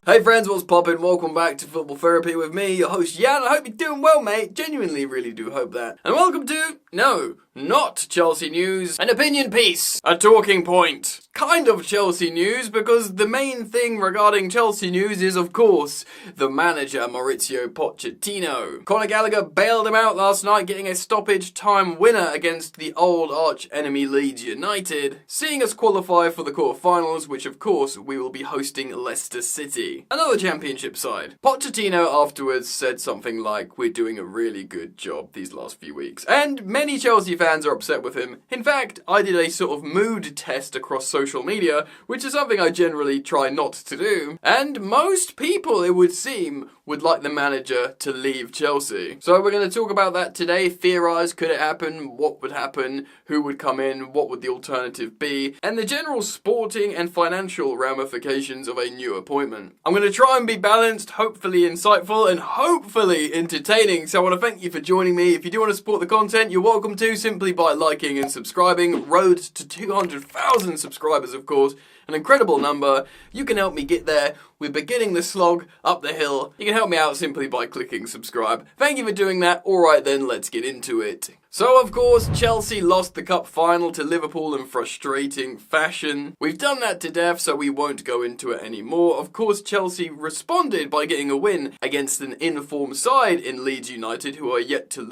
Hey friends, what's poppin'? Welcome back to Football Therapy with me, your host Jan. I hope you're doing well, mate. Genuinely really do hope that. And welcome to, no, not Chelsea news, an opinion piece, a talking point. Kind of Chelsea news, because the main thing regarding Chelsea news is, of course, the manager, Mauricio Pochettino. Conor Gallagher bailed him out last night, getting a stoppage time winner against the old arch-enemy Leeds United, seeing us qualify for the quarter-finals, which of course we will be hosting Leicester City, another championship side. Pochettino afterwards said something like, "We're doing a really good job these last few weeks," and many Chelsea fans are upset with him. In fact, I did a sort of mood test across social media, which is something I generally try not to do, and most people, it would seem, would like the manager to leave Chelsea. So we're going to talk about that today, theorise, could it happen, what would happen, who would come in, what would the alternative be, and the general sporting and financial ramifications of a new appointment. I'm going to try and be balanced, hopefully insightful, and hopefully entertaining, so I want to thank you for joining me. If you do want to support the content, you're welcome to, simply by liking and subscribing. Road to 200,000 subscribers, of course, an incredible number. You can help me get there. We're beginning the slog up the hill. You can help me out simply by clicking subscribe. Thank you for doing that. Alright then, let's get into it. So, of course, Chelsea lost the cup final to Liverpool in frustrating fashion. We've done that to death, so we won't go into it anymore. Of course, Chelsea responded by getting a win against an in-form side in Leeds United, who were yet to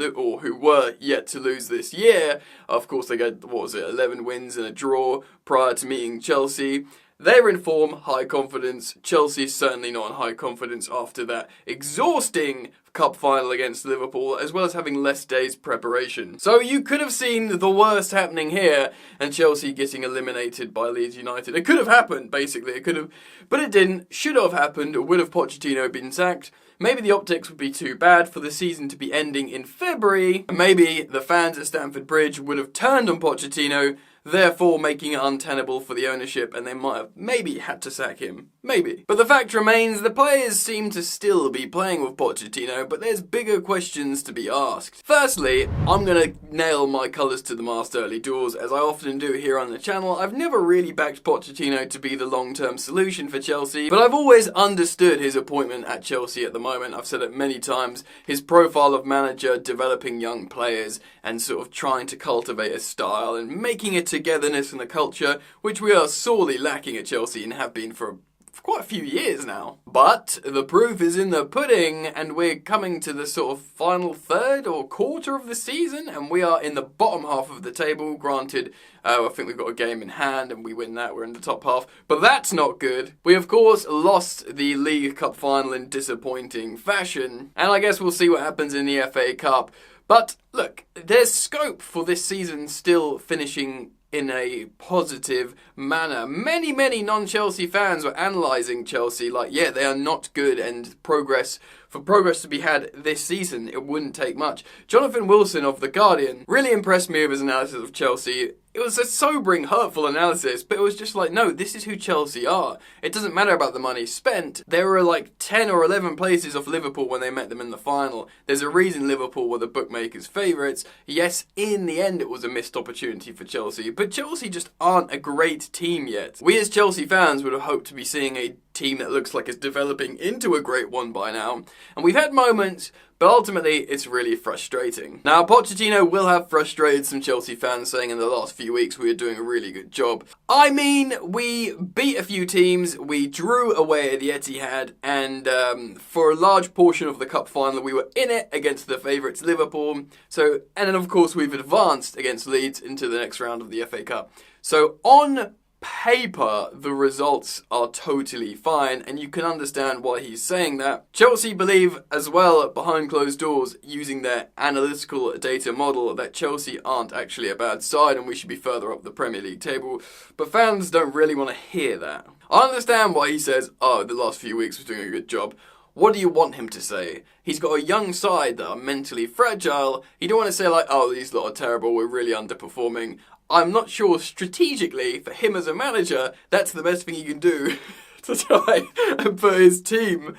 lose this year. Of course, they got 11 wins and a draw prior to meeting Chelsea. They're in form, high confidence. Chelsea's certainly not in high confidence after that exhausting cup final against Liverpool, as well as having less days preparation. So you could have seen the worst happening here, and Chelsea getting eliminated by Leeds United. It could have happened, basically. It could have, but it didn't. Should have happened. Would have Pochettino been sacked? Maybe the optics would be too bad for the season to be ending in February. Maybe the fans at Stamford Bridge would have turned on Pochettino, therefore making it untenable for the ownership, and they might have maybe had to sack him. Maybe. But the fact remains, the players seem to still be playing with Pochettino, but there's bigger questions to be asked. Firstly, I'm gonna nail my colours to the mast early doors, as I often do here on the channel. I've never really backed Pochettino to be the long-term solution for Chelsea, but I've always understood his appointment at Chelsea at the moment. I've said it many times. His profile of manager, developing young players, and sort of trying to cultivate a style and making a togetherness and a culture, which we are sorely lacking at Chelsea and have been for quite a few years now. But the proof is in the pudding, and we're coming to the sort of final third or quarter of the season, and we are in the bottom half of the table. Granted, I think we've got a game in hand and we win that, we're in the top half, but that's not good. We of course lost the League Cup final in disappointing fashion, and I guess we'll see what happens in the FA Cup. But look, there's scope for this season still finishing in a positive manner. Many non-Chelsea fans were analysing Chelsea like, yeah, they are not good, and for progress to be had this season, it wouldn't take much. Jonathan Wilson of The Guardian really impressed me with his analysis of Chelsea. It was a sobering, hurtful analysis, but it was just like, no, this is who Chelsea are. It doesn't matter about the money spent. There were like 10 or 11 places off Liverpool when they met them in the final. There's a reason Liverpool were the bookmakers' favourites. Yes, in the end it was a missed opportunity for Chelsea, but Chelsea just aren't a great team yet. We as Chelsea fans would have hoped to be seeing a team that looks like it's developing into a great one by now. And we've had moments, but ultimately it's really frustrating. Now, Pochettino will have frustrated some Chelsea fans, saying in the last few weeks we were doing a really good job. I mean, we beat a few teams, we drew away at the Etihad, and for a large portion of the cup final we were in it against the favourites Liverpool. And then of course we've advanced against Leeds into the next round of the FA Cup. So on paper, the results are totally fine, and you can understand why he's saying that. Chelsea believe as well, behind closed doors, using their analytical data model, that Chelsea aren't actually a bad side and we should be further up the Premier League table, but fans don't really want to hear that. I understand why he says, oh, the last few weeks was doing a good job. What do you want him to say? He's got a young side that are mentally fragile. You don't want to say like, oh, these lot are terrible, we're really underperforming. I'm not sure strategically, for him as a manager, that's the best thing he can do to try and put his team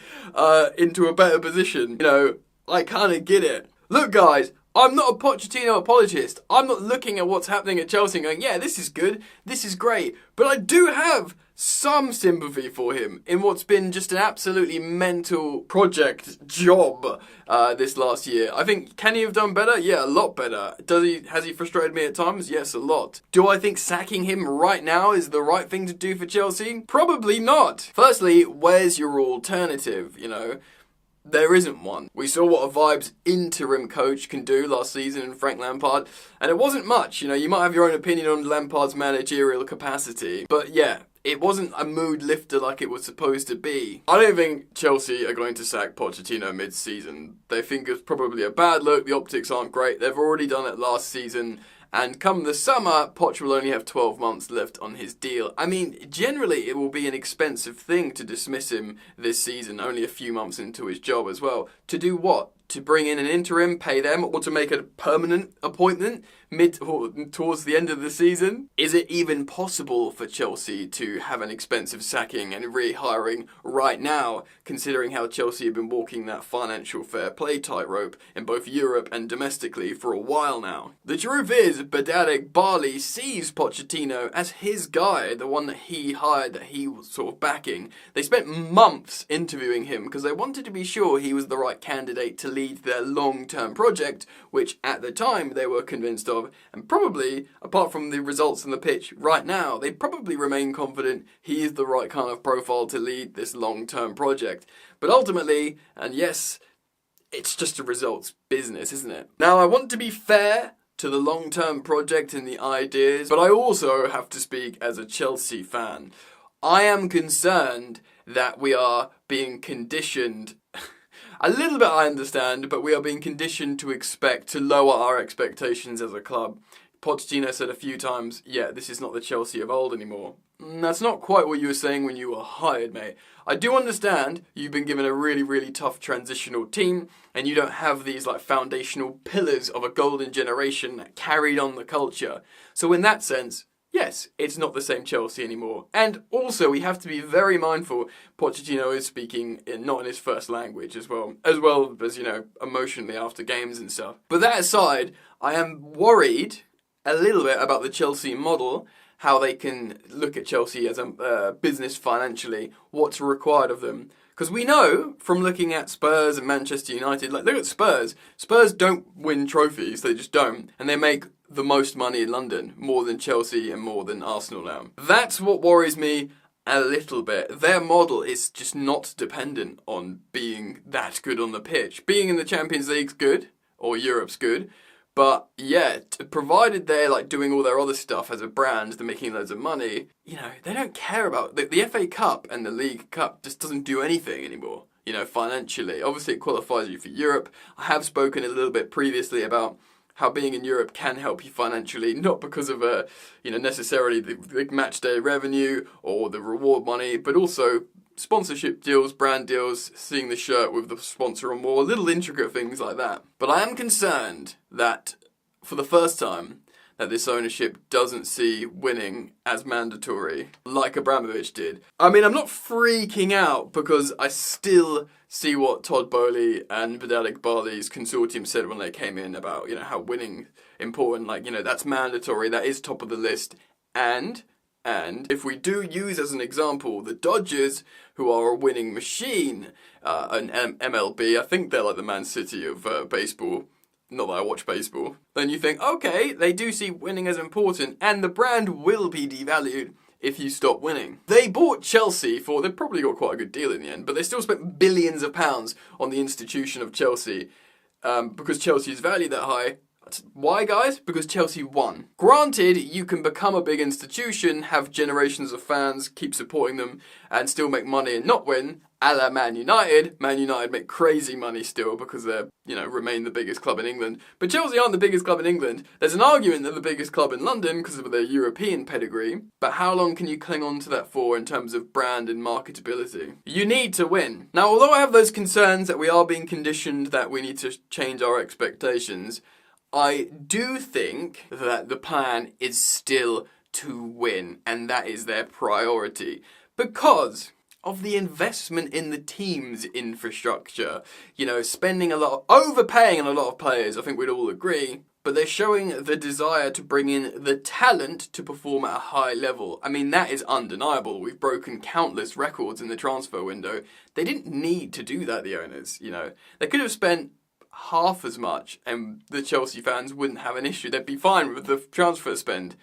into a better position. You know, I kind of get it. Look, guys, I'm not a Pochettino apologist. I'm not looking at what's happening at Chelsea and going, yeah, this is good, this is great. But I do have some sympathy for him in what's been just an absolutely mental project job this last year. I think, can he have done better? Yeah, a lot better. Has he frustrated me at times? Yes, a lot. Do I think sacking him right now is the right thing to do for Chelsea? Probably not. Firstly, where's your alternative, you know? There isn't one. We saw what a Vibes interim coach can do last season in Frank Lampard, and it wasn't much. You know, you might have your own opinion on Lampard's managerial capacity, but yeah, it wasn't a mood lifter like it was supposed to be. I don't think Chelsea are going to sack Pochettino mid-season. They think it's probably a bad look, the optics aren't great, they've already done it last season, and come the summer, Poch will only have 12 months left on his deal. I mean, generally it will be an expensive thing to dismiss him this season, only a few months into his job as well. To do what? To bring in an interim, pay them, or to make a permanent appointment mid or towards the end of the season? Is it even possible for Chelsea to have an expensive sacking and rehiring right now, considering how Chelsea have been walking that financial fair play tightrope in both Europe and domestically for a while now? The truth is, Badadek Barley sees Pochettino as his guy, the one that he hired, that he was sort of backing. They spent months interviewing him because they wanted to be sure he was the right candidate to lead their long-term project, which at the time they were convinced of, and probably, apart from the results on the pitch right now, they probably remain confident he is the right kind of profile to lead this long-term project. But ultimately, and yes, it's just a results business, isn't it? Now, I want to be fair to the long-term project and the ideas, but I also have to speak as a Chelsea fan. I am concerned that we are being conditioned. A little bit I understand, but we are being conditioned to lower our expectations as a club. Pochettino said a few times, yeah, this is not the Chelsea of old anymore. That's not quite what you were saying when you were hired, mate. I do understand you've been given a really, really tough transitional team, and you don't have these like foundational pillars of a golden generation that carried on the culture. So in that sense, yes, it's not the same Chelsea anymore. And also, we have to be very mindful Pochettino is speaking not in his first language as well as, you know, emotionally after games and stuff. But that aside, I am worried a little bit about the Chelsea model, how they can look at Chelsea as a business financially, what's required of them. Because we know from looking at Spurs and Manchester United, like look at Spurs. Spurs don't win trophies, they just don't. And they make the most money in London, more than Chelsea and more than Arsenal now. That's what worries me a little bit. Their model is just not dependent on being that good on the pitch. Being in the Champions League's good, or Europe's good, but yeah, provided they're like doing all their other stuff as a brand, they're making loads of money, you know, they don't care about the FA Cup and the League Cup just doesn't do anything anymore, you know, financially. Obviously it qualifies you for Europe. I have spoken a little bit previously about how being in Europe can help you financially, not because of necessarily the match day revenue or the reward money, but also sponsorship deals, brand deals, seeing the shirt with the sponsor or more, little intricate things like that. But I am concerned that for the first time, that this ownership doesn't see winning as mandatory like Abramovich did. I mean, I'm not freaking out because I still see what Todd Boehly and Badadek Barley's consortium said when they came in about, you know, how winning important, like, you know, that's mandatory, that is top of the list. And if we do use as an example the Dodgers, who are a winning machine, an MLB, I think they're like the Man City of baseball, not that I watch baseball, then you think, okay, they do see winning as important, and the brand will be devalued if you stop winning. They bought Chelsea they probably got quite a good deal in the end, but they still spent billions of pounds on the institution of Chelsea because Chelsea is valued that high. Why, guys? Because Chelsea won. Granted, you can become a big institution, have generations of fans, keep supporting them, and still make money and not win, a la Man United. Man United make crazy money still because they're, you know, remain the biggest club in England. But Chelsea aren't the biggest club in England. There's an argument they're the biggest club in London because of their European pedigree. But how long can you cling on to that for in terms of brand and marketability? You need to win. Now, although I have those concerns that we are being conditioned, that we need to change our expectations, I do think that the plan is still to win, and that is their priority. Because of the investment in the team's infrastructure. You know, overpaying on a lot of players, I think we'd all agree. But they're showing the desire to bring in the talent to perform at a high level. I mean, that is undeniable. We've broken countless records in the transfer window. They didn't need to do that, the owners, you know. They could have spent half as much and the Chelsea fans wouldn't have an issue. They'd be fine with the transfer spend.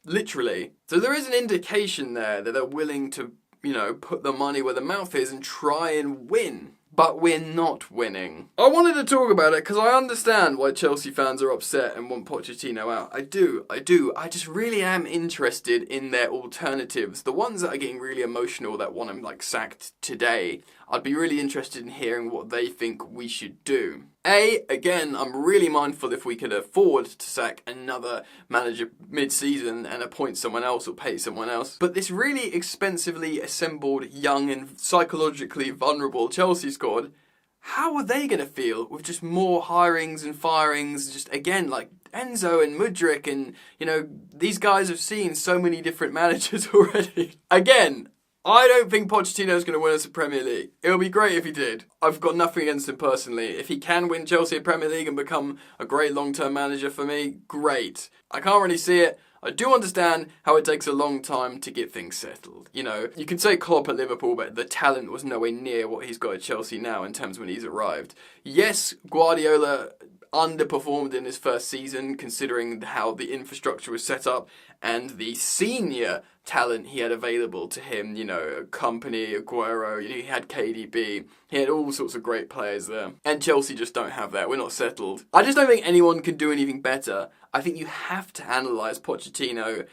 Literally. So there is an indication there that they're willing to, you know, put the money where the mouth is and try and win. But we're not winning. I wanted to talk about it because I understand why Chelsea fans are upset and want Pochettino out. I do. I just really am interested in their alternatives. The ones that are getting really emotional that want him like sacked today. I'd be really interested in hearing what they think we should do. Again, I'm really mindful if we could afford to sack another manager mid-season and appoint someone else or pay someone else. But this really expensively assembled, young and psychologically vulnerable Chelsea squad, how are they going to feel with just more hirings and firings? Just again, like Enzo and Mudryk and, you know, these guys have seen so many different managers already. Again, I don't think Pochettino's going to win us a Premier League. It would be great if he did. I've got nothing against him personally. If he can win Chelsea a Premier League and become a great long-term manager for me, great. I can't really see it. I do understand how it takes a long time to get things settled. You know, you can say Klopp at Liverpool, but the talent was nowhere near what he's got at Chelsea now in terms of when he's arrived. Yes, Guardiola underperformed in his first season considering how the infrastructure was set up and the senior talent he had available to him, you know, Company, Aguero, he had KDB, he had all sorts of great players there. And Chelsea just don't have that, we're not settled. I just don't think anyone can do anything better. I think you have to analyse Pochettino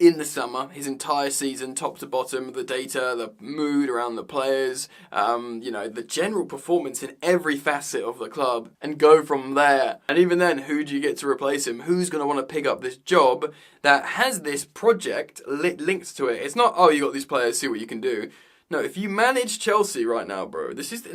in the summer, his entire season, top to bottom, the data, the mood around the players, you know, the general performance in every facet of the club, and go from there. And even then, who do you get to replace him? Who's going to want to pick up this job that has this project linked to it? It's not, oh, you got these players, see what you can do. No, if you manage Chelsea right now, bro, this is the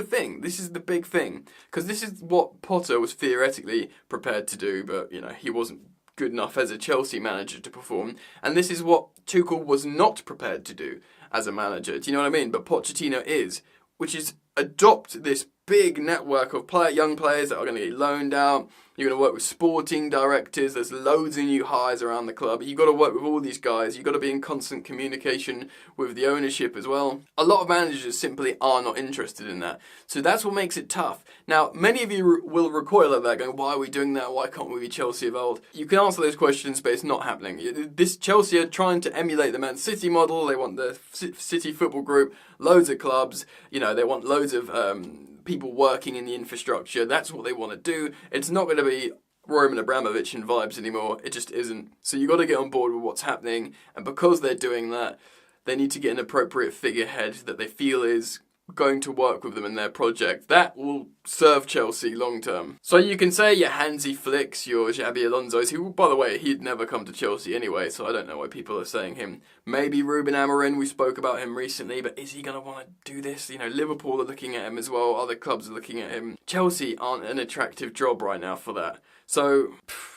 thing. This is the big thing. Because this is what Potter was theoretically prepared to do, but, you know, he wasn't good enough as a Chelsea manager to perform. And this is what Tuchel was not prepared to do as a manager. Do you know what I mean? But Pochettino is, which is adopt this big network of young players that are going to get loaned out. You're going to work with sporting directors. There's loads of new hires around the club. You've got to work with all these guys. You've got to be in constant communication with the ownership as well. A lot of managers simply are not interested in that. So that's what makes it tough. Now, many of you will recoil at that, going, why are we doing that? Why can't we be Chelsea of old? You can answer those questions, but it's not happening. This Chelsea are trying to emulate the Man City model. They want the City Football Group, loads of clubs. You know, they want loads of people working in the infrastructure. That's what they want to do. It's not going to be Roman Abramovich and vibes anymore. It just isn't. So you got to get on board with what's happening. And because they're doing that, they need to get an appropriate figurehead that they feel is going to work with them in their project. That will serve Chelsea long term. So you can say your Hansi Flicks, your Xabi Alonso's, who, by the way, he'd never come to Chelsea anyway, so I don't know why people are saying him. Maybe Ruben Amorim, we spoke about him recently, but is he going to want to do this? You know, Liverpool are looking at him as well, other clubs are looking at him. Chelsea aren't an attractive job right now for that. So,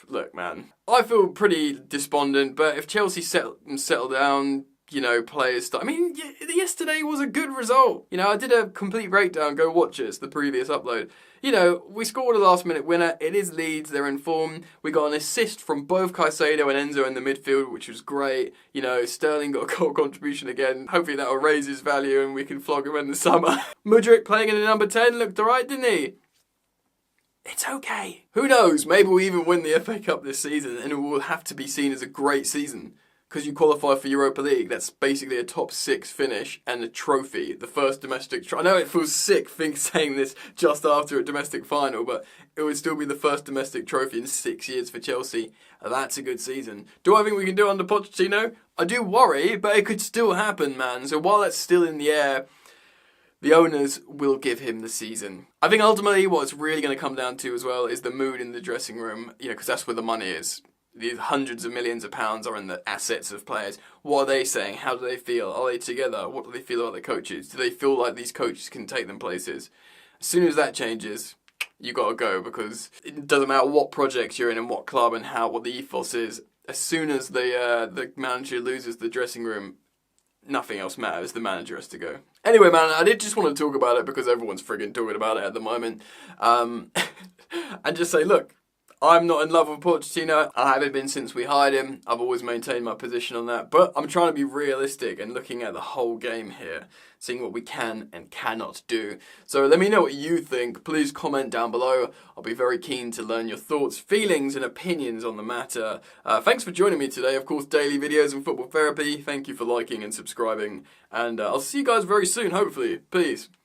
look, man, I feel pretty despondent, but if Chelsea settle down, you know, players I mean, yesterday was a good result. You know, I did a complete breakdown. Go watch it. It's the previous upload. You know, we scored a last-minute winner. It is Leeds. They're in form. We got an assist from both Caicedo and Enzo in the midfield, which was great. You know, Sterling got a goal contribution again. Hopefully that will raise his value and we can flog him in the summer. Mudryk playing in the number 10 looked alright, didn't he? It's okay. Who knows? Maybe we even win the FA Cup this season and it will have to be seen as a great season. Because you qualify for Europa League, that's basically a top 6 finish and a trophy, the first domestic trophy. I know it feels sick saying this just after a domestic final, but it would still be the first domestic trophy in 6 years for Chelsea. That's a good season. Do I think we can do it under Pochettino? I do worry, but it could still happen, man. So while that's still in the air, the owners will give him the season. I think ultimately what it's really going to come down to as well is the mood in the dressing room, you know, because that's where the money is. These hundreds of millions of pounds are in the assets of players. What are they saying? How do they feel? Are they together? What do they feel about the coaches? Do they feel like these coaches can take them places? As soon as that changes, you got to go, because it doesn't matter what projects you're in and what club and what the ethos is. As soon as the manager loses the dressing room, nothing else matters. The manager has to go. Anyway, man, I did just want to talk about it because everyone's friggin' talking about it at the moment. And just say, look, I'm not in love with Pochettino. I haven't been since we hired him. I've always maintained my position on that. But I'm trying to be realistic and looking at the whole game here, seeing what we can and cannot do. So let me know what you think. Please comment down below. I'll be very keen to learn your thoughts, feelings, and opinions on the matter. Thanks for joining me today. Of course, daily videos and football therapy. Thank you for liking and subscribing. And I'll see you guys very soon, hopefully. Peace.